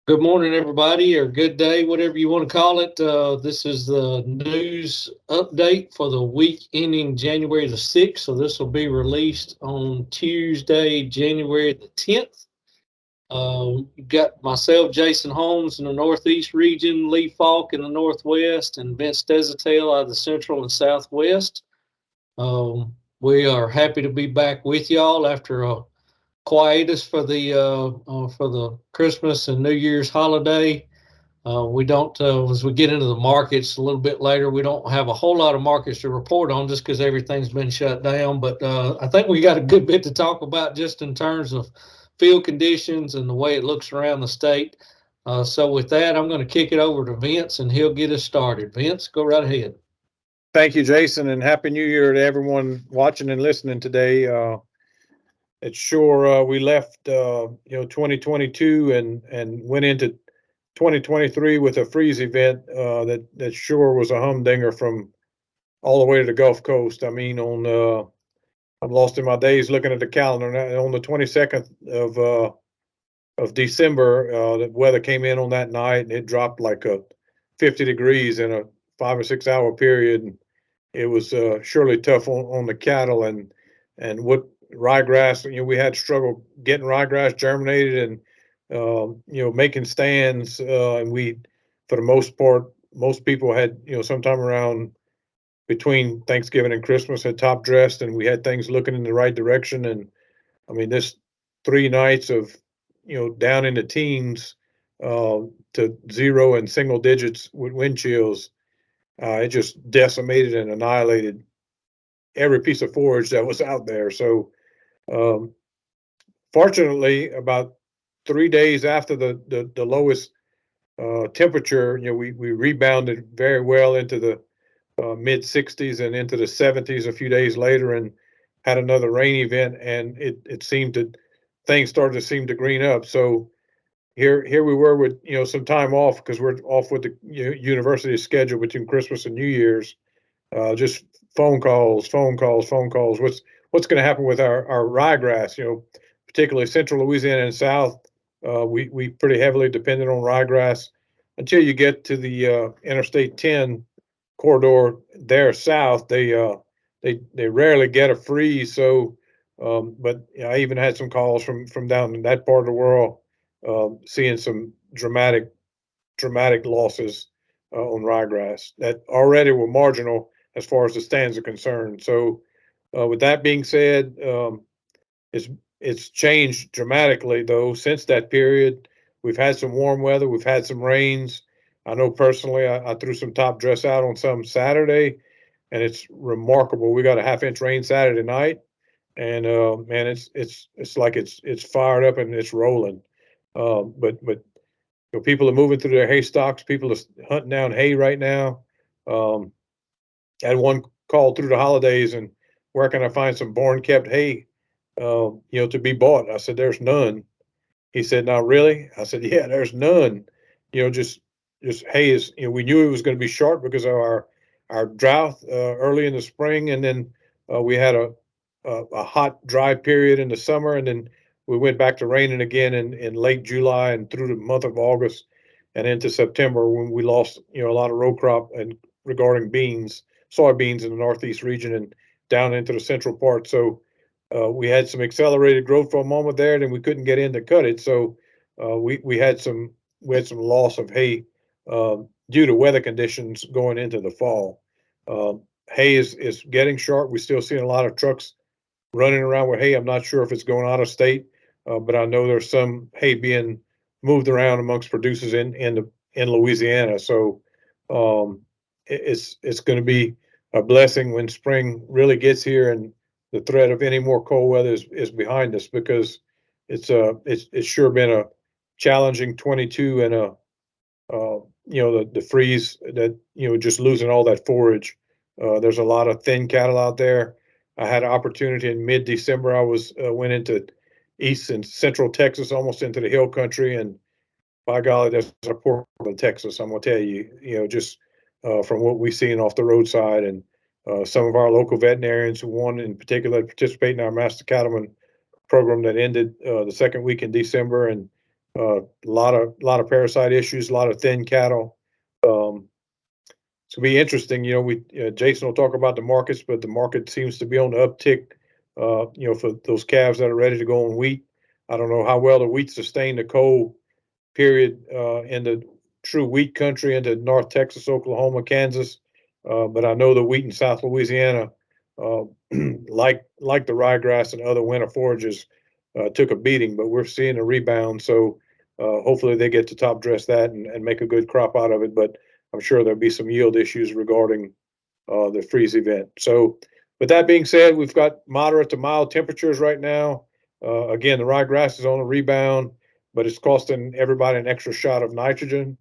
Good morning, everybody, or good day, whatever you want to call it. This is the news update for the week ending January the 6th. So this will be released on Tuesday, January the 10th. You've got myself, Jason Holmes, in the Northeast region, Lee Falk in the Northwest, and Vince Desautel out of the Central and Southwest. We are happy to be back with y'all after a quietus for the Christmas and New Year's holiday. We don't, as we get into the markets a little bit later, we don't have a whole lot of markets to report on just because everything's been shut down. But I think we got a good bit to talk about just in terms of field conditions and the way it looks around the state. So with that, I'm going to kick it over to Vince and he'll get us started. Vince, go right ahead. Thank you, Jason, and Happy New Year to everyone watching and listening today. It's sure we left 2022 and went into 2023 with a freeze event that sure was a humdinger from all the way to the Gulf Coast. I mean, I'm lost in my days looking at the calendar. On the 22nd of December, the weather came in on that night and it dropped like 50 degrees in a 5 or 6 hour period. And it was surely tough on the cattle and what ryegrass. We had struggle getting ryegrass germinated and making stands. And we, for the most part, most people had sometime around between Thanksgiving and Christmas had top dressed, and we had things looking in the right direction. And I mean, this 3 nights of down in the teens to zero and single digits with wind chills. It just decimated and annihilated every piece of forage that was out there. So, um, fortunately, about 3 days after the lowest temperature, we rebounded very well into the mid 60s and into the 70s a few days later, and had another rain event, and it seemed to things started to seem to green up. So here we were with some time off because we're off with the university schedule between Christmas and New Year's. Just phone calls, phone calls, phone calls. What's going to happen with our ryegrass? Particularly central Louisiana and south. We pretty heavily dependent on ryegrass until you get to the Interstate 10 corridor there south. They rarely get a freeze. So, but I even had some calls from down in that part of the world, seeing some dramatic losses on ryegrass that already were marginal as far as the stands are concerned. So, with that being said, it's it's changed dramatically though since that period. We've had some warm weather, we've had some rains. I know personally, I threw some top dress out on some Saturday, and it's remarkable. We got a half-inch rain Saturday night, and man, it's like it's fired up and it's rolling. But people are moving through their hay stocks. People are hunting down hay right now. Um, I had one call through the holidays, and where can I find some born kept hay, to be bought? I said, there's none. He said, "Not really?" I said, "Yeah, there's none. Just hay is. We knew it was going to be short because of our drought early in the spring, and then we had a hot, dry period in the summer, and then we went back to raining again in late July and through the month of August and into September when we lost a lot of row crop and regarding soybeans in the Northeast region and down into the central part. So we had some accelerated growth for a moment there, and then we couldn't get in to cut it. So we had some loss of hay due to weather conditions going into the fall. Uh, Hay is getting short. We're still seeing a lot of trucks running around with hay. I'm not sure if it's going out of state, but I know there's some hay being moved around amongst producers in Louisiana. So um, it's going to be a blessing when spring really gets here and the threat of any more cold weather is behind us, because it's sure been a challenging 22 and the freeze that just losing all that forage. There's a lot of thin cattle out there. I had an opportunity in mid-December. I was went into east and central Texas, almost into the hill country, and by golly, there's a poor in Texas. I'm gonna tell you, just from what we've seen off the roadside, and some of our local veterinarians who one in particular participate in our Master Cattleman program that ended the second week in December, and A lot of parasite issues, a lot of thin cattle. It's gonna be interesting. Jason will talk about the markets, but the market seems to be on the uptick. For those calves that are ready to go on wheat. I don't know how well the wheat sustained the cold period in the true wheat country into North Texas, Oklahoma, Kansas. But I know the wheat in South Louisiana, uh, like the rye grass and other winter forages, took a beating. But we're seeing a rebound, so hopefully they get to top dress that and make a good crop out of it. But I'm sure there'll be some yield issues regarding the freeze event. So, with that being said, we've got moderate to mild temperatures right now. Again, the rye grass is on a rebound, but it's costing everybody an extra shot of nitrogen.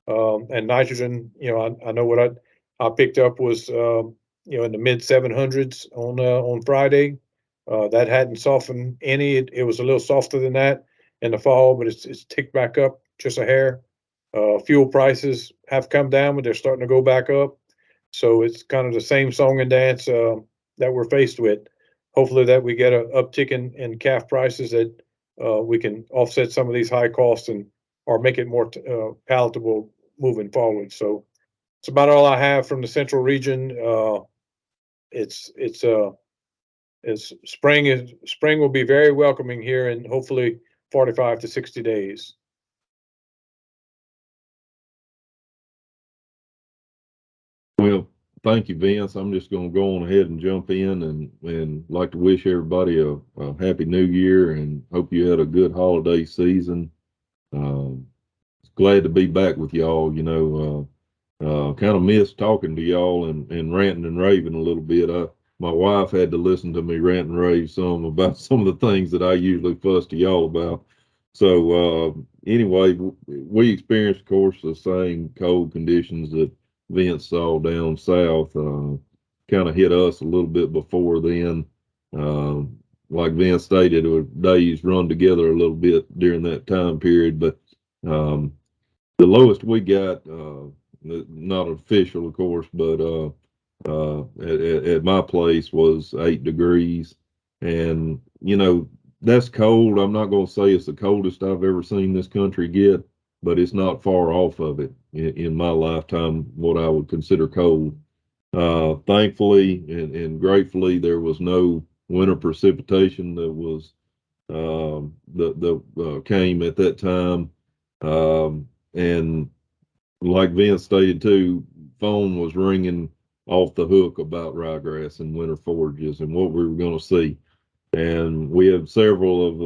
And nitrogen, I know what I picked up was in the mid 700s on Friday. That hadn't softened any. It was a little softer than that in the fall, but it's ticked back up just a hair. Fuel prices have come down, but they're starting to go back up. So it's kind of the same song and dance that we're faced with. Hopefully that we get an uptick in calf prices that we can offset some of these high costs and or make it more palatable moving forward. So it's about all I have from the central region. It's spring will be very welcoming here in hopefully 45 to 60 days. Well, thank you, Vince. I'm just going to go on ahead and jump in and like to wish everybody a happy new year and hope you had a good holiday season. Um, Glad to be back with y'all. Kind of missed talking to y'all and ranting and raving a little bit. My wife had to listen to me rant and rave some about some of the things that I usually fuss to y'all about. So anyway, we experienced, of course, the same cold conditions that Vince saw down south. Kind of hit us a little bit before then. Uh, like Vince stated, days run together a little bit during that time period, but um, the lowest we got, not official, of course, but at my place was 8 degrees, and that's cold. I'm not going to say it's the coldest I've ever seen this country get, but it's not far off of it in my lifetime. What I would consider cold. Thankfully and gratefully, there was no winter precipitation that was that came at that time. And like Vince stated too, phone was ringing off the hook about ryegrass and winter forages and what we were going to see. And we have several of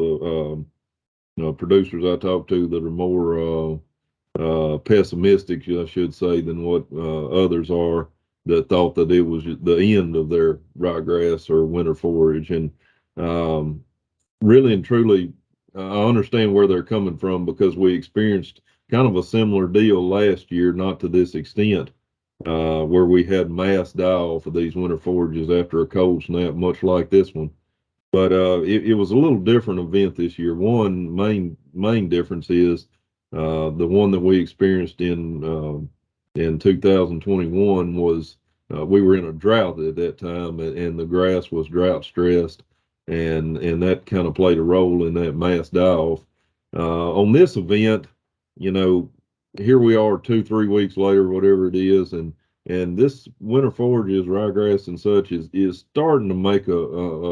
the producers I talked to that are more pessimistic, I should say, than what others are, that thought that it was the end of their ryegrass or winter forage. And um, really and truly, I understand where they're coming from because we experienced kind of a similar deal last year, not to this extent, where we had mass die off of these winter forages after a cold snap, much like this one. But it was a little different event this year. One main difference is the one that we experienced in 2021 was we were in a drought at that time, and the grass was drought stressed, and that kind of played a role in that mass die off. On this event, you know, here we are 2 3 weeks later, whatever it is, and this winter forages, ryegrass and such, is starting to make a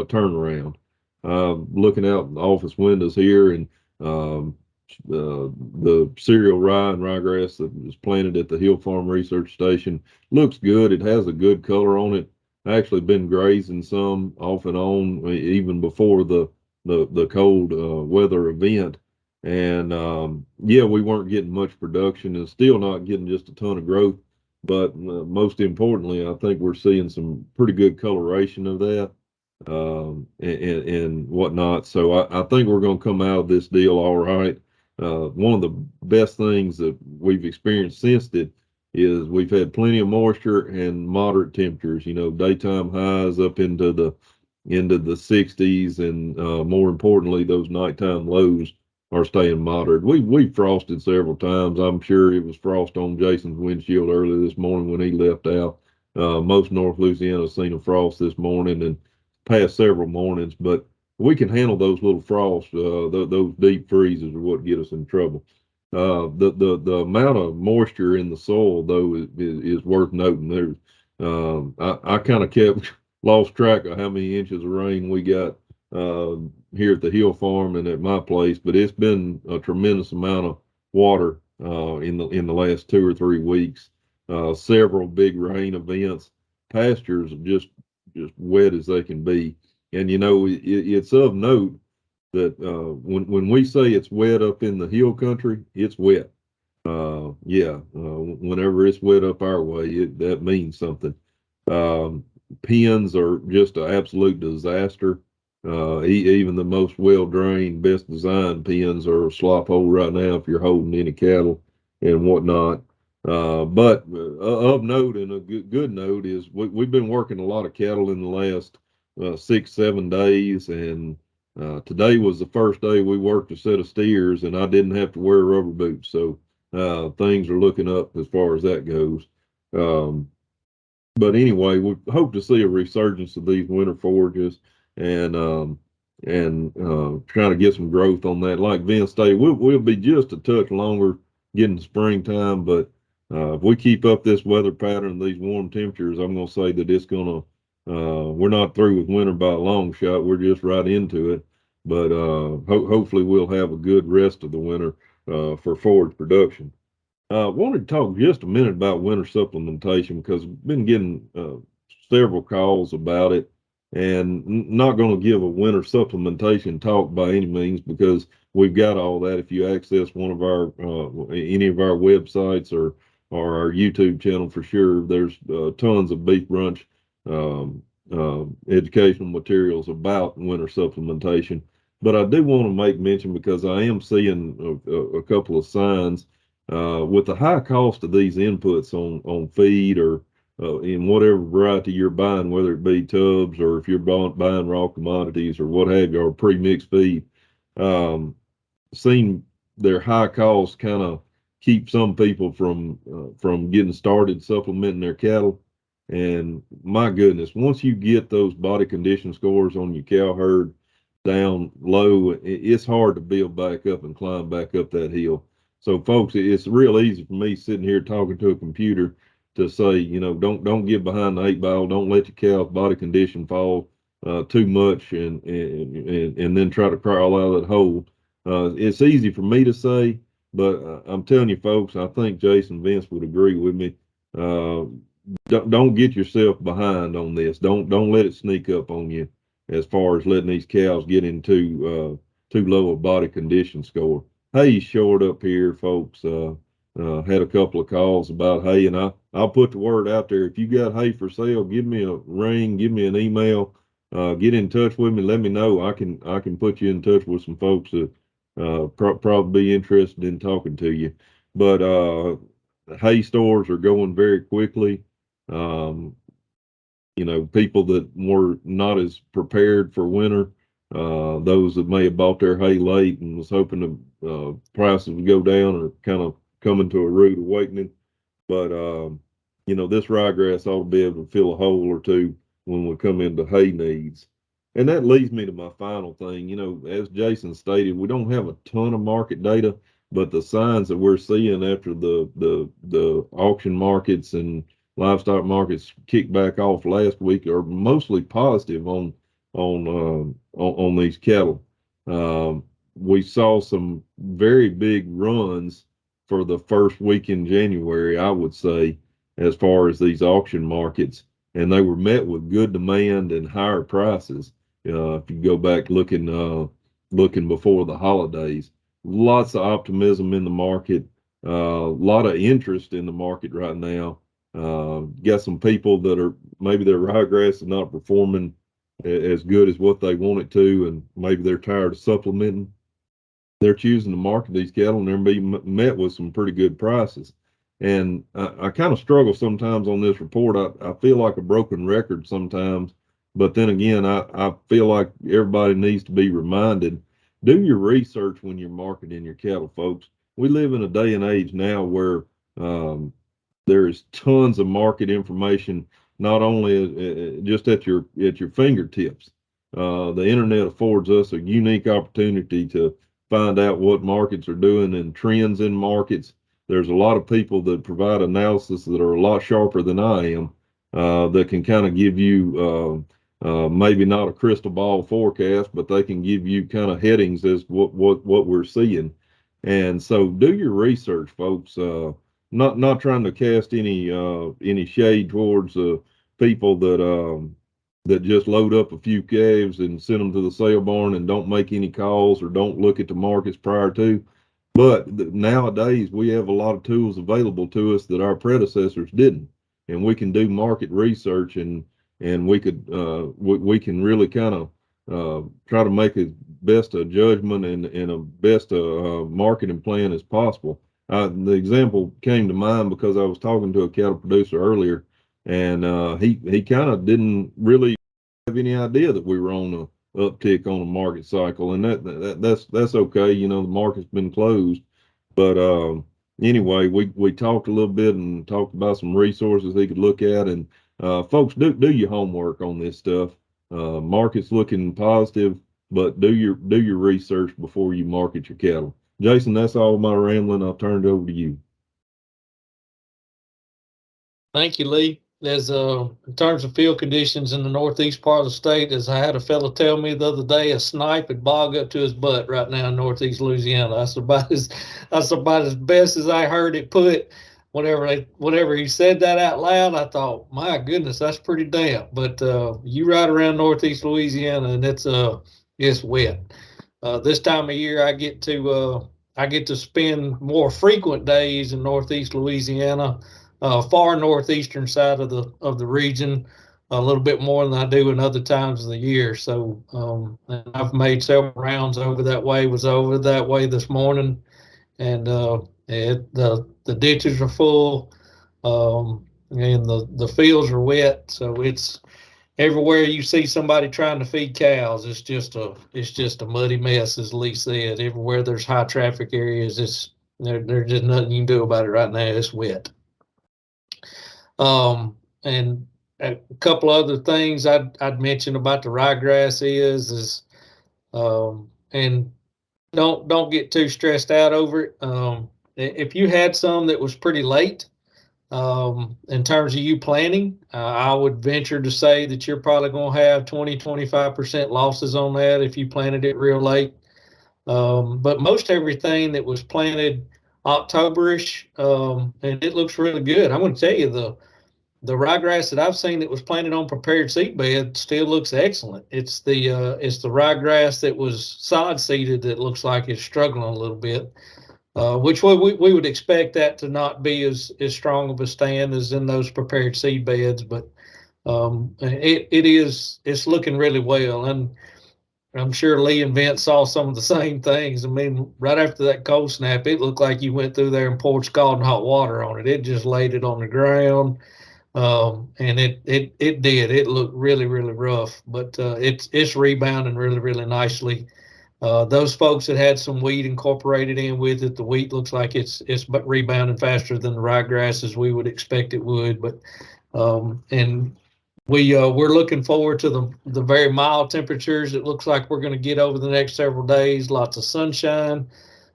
turnaround. Looking out the office windows here, and um, the cereal rye and ryegrass that was planted at the Hill Farm Research Station looks good. It has a good color on it. I actually been grazing some off and on even before the cold weather event, and yeah, we weren't getting much production, and still not getting just a ton of growth. But most importantly, I think we're seeing some pretty good coloration of that and whatnot. So I think we're going to come out of this deal all right. One of the best things that we've experienced since it is we've had plenty of moisture and moderate temperatures. Daytime highs up into the 60s, and more importantly, those nighttime lows are staying moderate. We frosted several times. I'm sure it was frost on Jason's windshield early this morning when he left out. Most North Louisiana seen a frost this morning and past several mornings, but we can handle those little frosts. Those deep freezes are what get us in trouble. The amount of moisture in the soil though is worth noting. There's I kind of kept lost track of how many inches of rain we got here at the Hill Farm and at my place, but it's been a tremendous amount of water in the last 2 or 3 weeks. Several big rain events. Pastures are just wet as they can be, and it's of note that when we say it's wet up in the hill country, it's wet. Whenever it's wet up our way, that means something. Um, Pens are just an absolute disaster. Even the most well-drained, best designed pens are a slop hole right now if you're holding any cattle and whatnot. But of note and a good note is we've been working a lot of cattle in the last 6, 7 days, and today was the first day we worked a set of steers, and I didn't have to wear rubber boots. So things are looking up as far as that goes. Um, but anyway, we hope to see a resurgence of these winter forages and trying to get some growth on that. Like Vince stated, we'll be just a touch longer getting springtime, but if we keep up this weather pattern, these warm temperatures, I'm going to say that it's going to. We're not through with winter by a long shot. We're just right into it. But hopefully we'll have a good rest of the winter for forage production. Wanted to talk just a minute about winter supplementation because I've been getting several calls about it, and not going to give a winter supplementation talk by any means because we've got all that. If you access one of our any of our websites or our YouTube channel, for sure, there's tons of Beef Brunch educational materials about winter supplementation. But I do want to make mention because I am seeing a couple of signs with the high cost of these inputs on feed or in whatever variety you're buying, whether it be tubs or if you're buying raw commodities or what have you, or pre-mixed feed, um, seen their high costs kind of keep some people from getting started supplementing their cattle. And my goodness, once you get those body condition scores on your cow herd down low, it's hard to build back up and climb back up that hill. So, folks, it's real easy for me sitting here talking to a computer to say, don't get behind the 8 ball, don't let your cow's body condition fall too much, and then try to crawl out of that hole. It's easy for me to say, but I'm telling you, folks, I think Jason Vince would agree with me. Uh, don't get yourself behind on this. Don't let it sneak up on you as far as letting these cows get into too low a body condition score. Hay's short up here, folks. Had a couple of calls about hay, and I'll put the word out there. If you got hay for sale, give me a ring, give me an email, get in touch with me. Let me know. I can put you in touch with some folks that probably be interested in talking to you. But hay stores are going very quickly. Um, People that were not as prepared for winter, those that may have bought their hay late and was hoping the prices would go down, are kind of coming to a rude awakening. But this ryegrass ought to be able to fill a hole or two when we come into hay needs. And that leads me to my final thing. As Jason stated, we don't have a ton of market data, but the signs that we're seeing after the auction markets and livestock markets kicked back off last week are mostly positive on these cattle. We saw some very big runs for the first week in January, I would say, as far as these auction markets, and they were met with good demand and higher prices. If you go back looking before the holidays, lots of optimism in the market, a lot of interest in the market right now. Got some people that are maybe their ryegrass is not performing as good as what they want it to, and maybe they're tired of supplementing. They're choosing to market these cattle, and they're being met with some pretty good prices. And I kind of struggle sometimes on this report. I feel like a broken record sometimes, but then again, I feel like everybody needs to be reminded, do your research when you're marketing your cattle, folks. We live in a day and age now where there's tons of market information, not only just at your fingertips. The internet affords us a unique opportunity to find out what markets are doing and trends in markets. There's a lot of people that provide analysis that are a lot sharper than I am, that can kind of give you maybe not a crystal ball forecast, but they can give you kind of headings as what we're seeing. And so do your research, folks. Not trying to cast any shade towards people that just load up a few calves and send them to the sale barn and don't make any calls or don't look at the markets prior to. But nowadays we have a lot of tools available to us that our predecessors didn't, and we can do market research, and we could we can really kind of try to make as best a judgment and a best marketing plan as possible. The example came to mind because I was talking to a cattle producer earlier, and he kind of didn't really have any idea that we were on a uptick on a market cycle, and that's okay. You know, the market's been closed, but anyway, we talked a little bit and talked about some resources he could look at, and folks, do your homework on this stuff. Market's looking positive, but do your research before you market your cattle. Jason, that's all my rambling. I'll turn it over to you. Thank you, Lee. As in terms of field conditions in the northeast part of the state, as I had a fellow tell me the other day, a snipe would bog up to his butt right now in northeast Louisiana. That's about as best as I heard it put. Whenever he said that out loud, I thought, my goodness, that's pretty damp. But you ride around northeast Louisiana and it's wet. This time of year, I get to spend more frequent days in northeast Louisiana, far northeastern side of the region, a little bit more than I do in other times of the year. So and I've made several rounds over that way. Was over that way this morning, and the ditches are full, and the fields are wet. So it's everywhere you see somebody trying to feed cows, it's just a muddy mess, as Lee said. Everywhere there's high traffic areas, there's just nothing you can do about it right now. It's wet. And a couple other things I'd mention about the ryegrass is and don't get too stressed out over it. If you had some that was pretty late, in terms of you planting, I would venture to say that you're probably going to have 20-25% losses on that if you planted it real late. But most everything that was planted Octoberish, and it looks really good. I'm going to tell you, the ryegrass that I've seen that was planted on prepared seed bed still looks excellent. It's the ryegrass that was sod seeded that looks like it's struggling a little bit. Which we would expect that to not be as strong of a stand as in those prepared seed beds, but it's looking really well. And I'm sure Lee and Vince saw some of the same things. I mean, right after that cold snap, it looked like you went through there and poured scalding hot water on it. It just laid it on the ground. And it did. It looked really, really rough, but it's rebounding really, really nicely. Those folks that had some wheat incorporated in with it, the wheat looks like it's rebounding faster than the ryegrass as we would expect it would. But and we're looking forward to the very mild temperatures. It looks like we're going to get over the next several days. Lots of sunshine.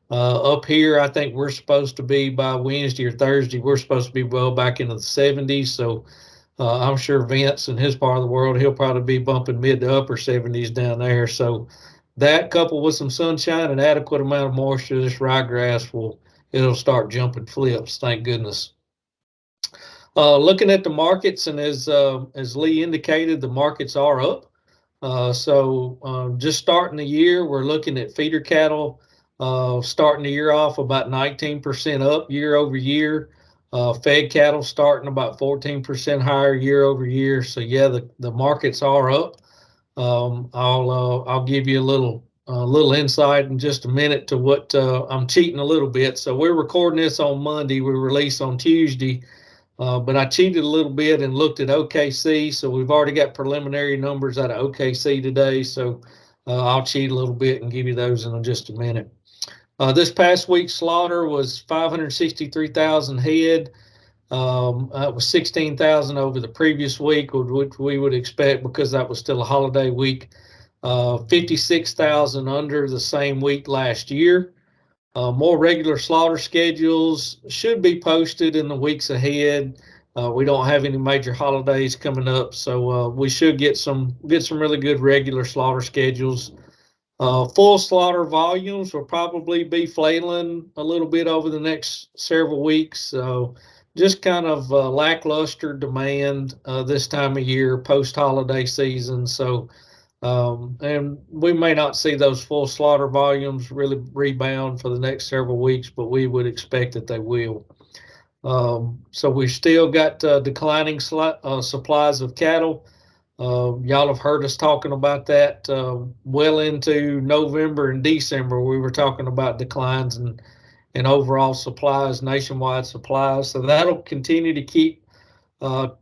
Up here, I think we're supposed to be by Wednesday or Thursday. We're supposed to be well back into the 70s. So I'm sure Vince in his part of the world, he'll probably be bumping mid to upper 70s down there. So that coupled with some sunshine and adequate amount of moisture, this ryegrass it'll start jumping flips. Thank goodness. Looking at the markets, and as Lee indicated, the markets are up. So just starting the year, we're looking at feeder cattle starting the year off about 19% up year over year. Fed cattle starting about 14% higher year over year. So yeah, the markets are up. I'll give you a little insight in just a minute to what I'm cheating a little bit. So we're recording this on Monday. We release on Tuesday, but I cheated a little bit and looked at OKC. So we've already got preliminary numbers out of OKC today. So I'll cheat a little bit and give you those in just a minute. This past week's slaughter was 563,000 head. It was 16,000 over the previous week, which we would expect because that was still a holiday week. 56,000 under the same week last year. More regular slaughter schedules should be posted in the weeks ahead. We don't have any major holidays coming up, so we should get some really good regular slaughter schedules. Full slaughter volumes will probably be flailing a little bit over the next several weeks. So just kind of lackluster demand this time of year, post-holiday season. So, and we may not see those full slaughter volumes really rebound for the next several weeks, but we would expect that they will. So we've still got declining supplies of cattle. Y'all have heard us talking about that well into November and December. We were talking about declines in overall supplies, nationwide supplies. So that'll continue to keep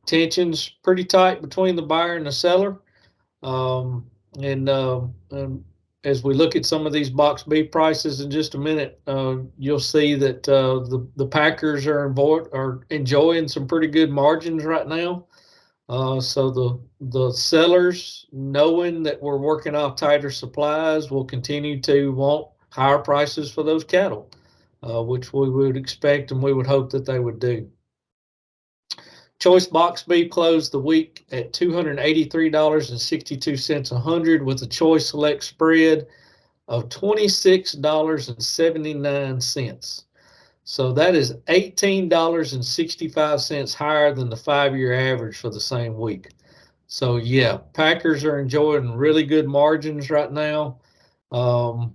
tensions pretty tight between the buyer and the seller. And as we look at some of these box beef prices in just a minute, you'll see that the packers are enjoying some pretty good margins right now. So the sellers, knowing that we're working off tighter supplies, will continue to want higher prices for those cattle, which we would expect and we would hope that they would do. Choice box beef closed the week at $283.62 a hundred, with a choice select spread of $26.79. So that is $18.65 higher than the 5-year average for the same week. So yeah, packers are enjoying really good margins right now, and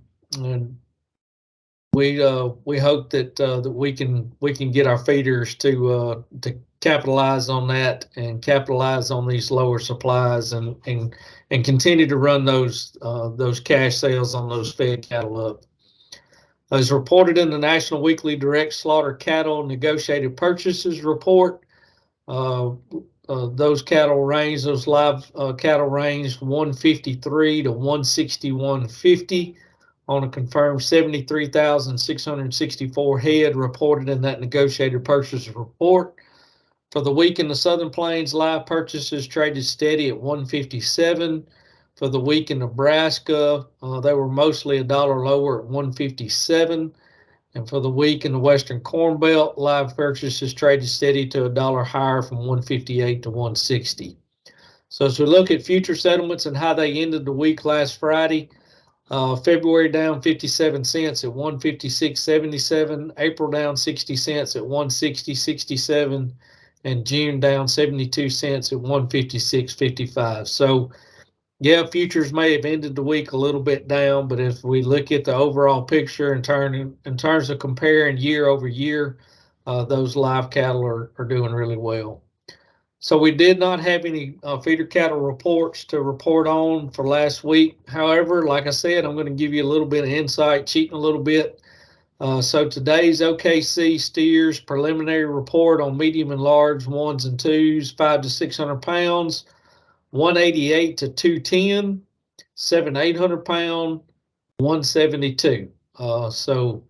we hope that that we can get our feeders to capitalize on that and capitalize on these lower supplies and continue to run those cash sales on those fed cattle up. As reported in the National Weekly Direct Slaughter Cattle Negotiated Purchases Report, those live cattle ranged 153 to 161.50 on a confirmed 73,664 head reported in that negotiated purchase report. For the week in the Southern Plains, live purchases traded steady at 157. For the week in Nebraska, they were mostly $1 lower at 157. And for the week in the Western Corn Belt, live purchases traded steady to $1 higher from 158 to 160. So as we look at future settlements and how they ended the week last Friday, February down 57 cents at 156.77, April down 60 cents at 160.67, and June down 72 cents at 156.55. So yeah, futures may have ended the week a little bit down, but if we look at the overall picture in terms of comparing year over year, those live cattle are doing really well. So we did not have any feeder cattle reports to report on for last week. However, like I said, I'm going to give you a little bit of insight, cheating a little bit. So today's OKC steers preliminary report on medium and large 1s and 2s, 500 to 600 pounds, 188 to 210, 700 to 800 pound, 172. So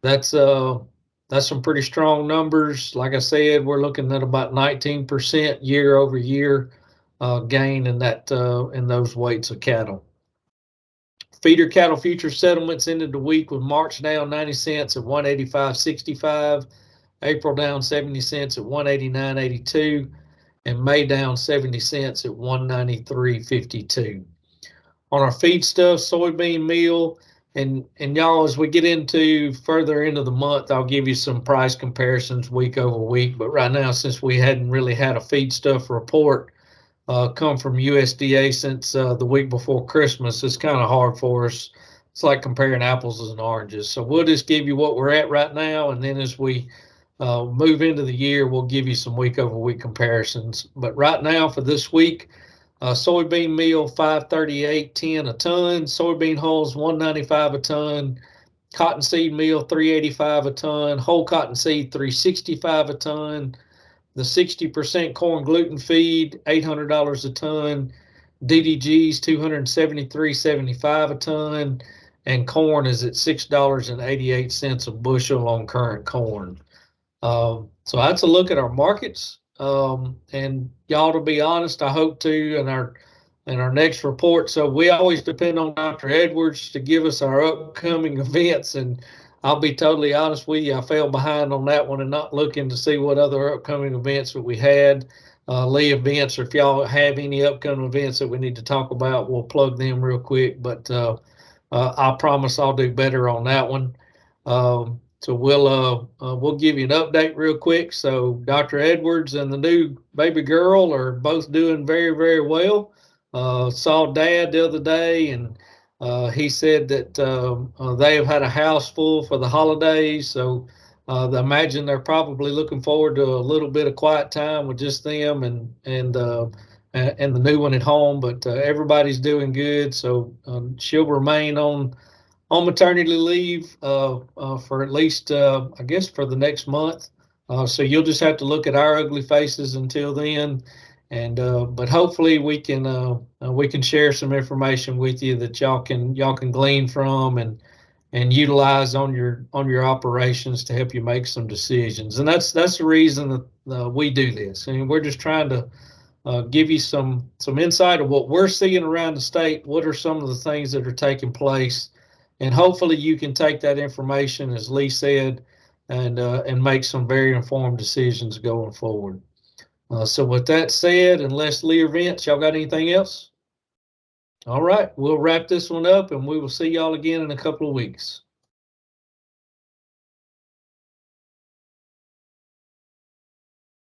that's some pretty strong numbers. Like I said, we're looking at about 19% year over year gain in those weights of cattle. Feeder cattle future settlements ended the week with March down 90 cents at 185.65, April down 70 cents at 189.82, and May down 70 cents at 193.52. On our feedstuff, soybean meal, and y'all, as we get into further into the month, I'll give you some price comparisons week over week. But right now, since we hadn't really had a feedstuff report come from USDA since the week before Christmas, it's kind of hard for us. It's like comparing apples and oranges. So we'll just give you what we're at right now, and then as we move into the year, we'll give you some week over week comparisons. But right now for this week, soybean meal 538.10 a ton, soybean hulls 195 a ton, cottonseed meal 385 a ton, whole cottonseed 365 a ton, the 60% corn gluten feed $800 a ton, DDGs $273.75 a ton, and corn is at $6.88 a bushel on current corn. So that's a look at our markets. And y'all, to be honest, I hope to, and and our next report. So we always depend on Dr. Edwards to give us our upcoming events. And I'll be totally honest with you, I fell behind on that one and not looking to see what other upcoming events that we had. Lee events, or if y'all have any upcoming events that we need to talk about, we'll plug them real quick. But I promise I'll do better on that one. So we'll give you an update real quick. So Dr. Edwards and the new baby girl are both doing very, very well. Saw Dad the other day, and he said that they have had a house full for the holidays. So I imagine they're probably looking forward to a little bit of quiet time with just them and the new one at home. But everybody's doing good. So she'll remain on maternity leave for at least, I guess, for the next month. So you'll just have to look at our ugly faces until then. And but hopefully we can share some information with you that y'all can glean from and utilize on your operations to help you make some decisions. And that's the reason that we do this. I mean, we're just trying to give you some insight of what we're seeing around the state. What are some of the things that are taking place? And hopefully you can take that information, as Lee said, and make some very informed decisions going forward. So with that said, unless Lee or Vince, y'all got anything else? All right, we'll wrap this one up, and we will see y'all again in a couple of weeks.